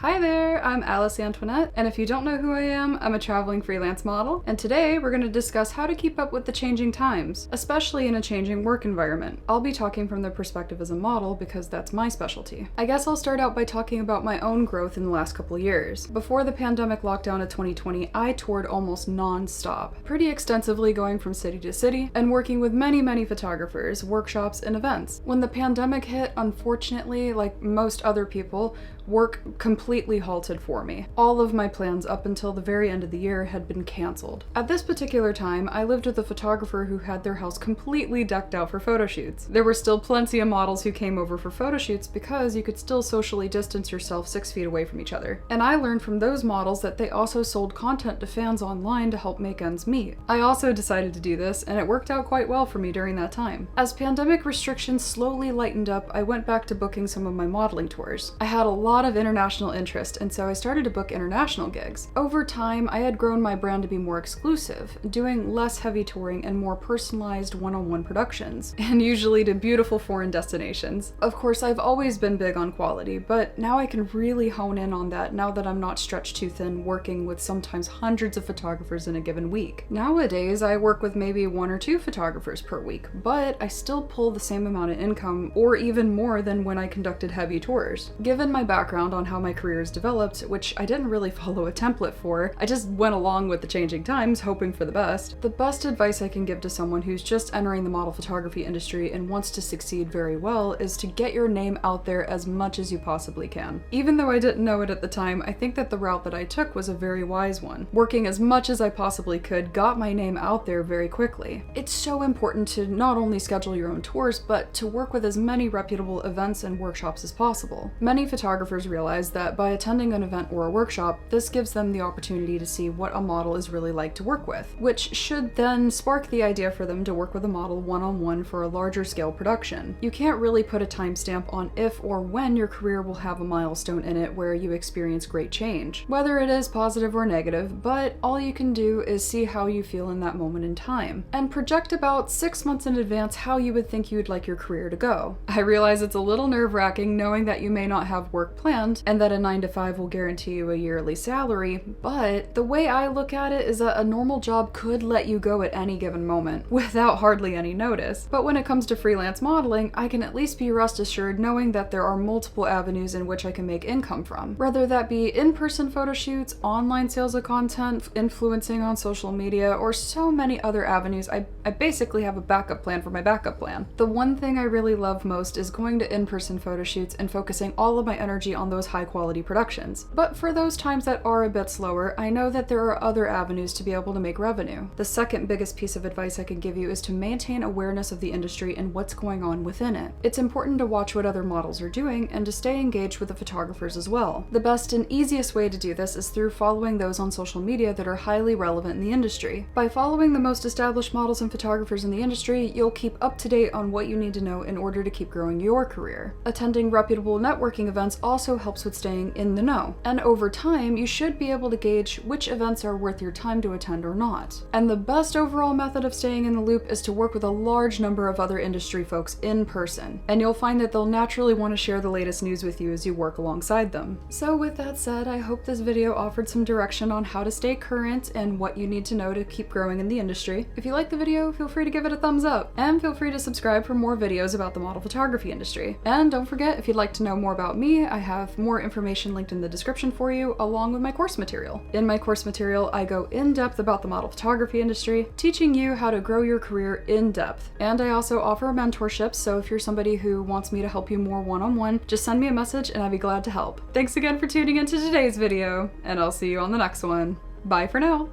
Hi there, I'm Alice Antoinette, and if you don't know who I am, I'm a traveling freelance model, and today we're going to discuss how to keep up with the changing times, especially in a changing work environment. I'll be talking from the perspective as a model because that's my specialty. I guess I'll start out by talking about my own growth in the last couple of years. Before the pandemic lockdown of 2020, I toured almost non-stop, pretty extensively going from city to city, and working with many photographers, workshops, and events. When the pandemic hit, unfortunately, like most other people, work completely halted for me. All of my plans up until the very end of the year had been canceled. At this particular time, I lived with a photographer who had their house completely decked out for photo shoots. There were still plenty of models who came over for photo shoots because you could still socially distance yourself 6 feet away from each other. And I learned from those models that they also sold content to fans online to help make ends meet. I also decided to do this, and it worked out quite well for me during that time. As pandemic restrictions slowly lightened up, I went back to booking some of my modeling tours. I had a lot of international interest, and so I started to book international gigs. Over time, I had grown my brand to be more exclusive, doing less heavy touring and more personalized one-on-one productions, and usually to beautiful foreign destinations. Of course, I've always been big on quality, but now I can really hone in on that now that I'm not stretched too thin working with sometimes hundreds of photographers in a given week. Nowadays, I work with maybe 1 or 2 photographers per week, but I still pull the same amount of income, or even more than when I conducted heavy tours. Given my background on how my career has developed, which I didn't really follow a template for, I just went along with the changing times, hoping for the best. The best advice I can give to someone who's just entering the model photography industry and wants to succeed very well is to get your name out there as much as you possibly can. Even though I didn't know it at the time, I think that the route that I took was a very wise one. Working as much as I possibly could got my name out there very quickly. It's so important to not only schedule your own tours, but to work with as many reputable events and workshops as possible. Many photographers realize that by attending an event or a workshop, this gives them the opportunity to see what a model is really like to work with, which should then spark the idea for them to work with a model one-on-one for a larger scale production. You can't really put a timestamp on if or when your career will have a milestone in it where you experience great change, whether it is positive or negative, but all you can do is see how you feel in that moment in time, and project about 6 months in advance how you would think you would like your career to go. I realize it's a little nerve-wracking knowing that you may not have work planned, and that a 9-to-5 will guarantee you a yearly salary, but the way I look at it is that a normal job could let you go at any given moment, without hardly any notice. But when it comes to freelance modeling, I can at least be rest assured knowing that there are multiple avenues in which I can make income from, whether that be in-person photo shoots, online sales of content, influencing on social media, or so many other avenues. I basically have a backup plan for my backup plan. The one thing I really love most is going to in-person photo shoots and focusing all of my energy on those high-quality productions. But for those times that are a bit slower, I know that there are other avenues to be able to make revenue. The second biggest piece of advice I can give you is to maintain awareness of the industry and what's going on within it. It's important to watch what other models are doing and to stay engaged with the photographers as well. The best and easiest way to do this is through following those on social media that are highly relevant in the industry. By following the most established models and photographers in the industry, you'll keep up to date on what you need to know in order to keep growing your career. Attending reputable networking events also helps with staying in the know, and over time you should be able to gauge which events are worth your time to attend or not. And the best overall method of staying in the loop is to work with a large number of other industry folks in person, and you'll find that they'll naturally want to share the latest news with you as you work alongside them. So with that said, I hope this video offered some direction on how to stay current and what you need to know to keep growing in the industry. If you liked the video, feel free to give it a thumbs up, and feel free to subscribe for more videos about the model photography industry. And don't forget, if you'd like to know more about me, I have more information linked in the description for you, along with my course material. In my course material, I go in depth about the model photography industry, teaching you how to grow your career in depth. And I also offer mentorships, so if you're somebody who wants me to help you more one-on-one, just send me a message and I'd be glad to help. Thanks again for tuning into today's video, and I'll see you on the next one. Bye for now.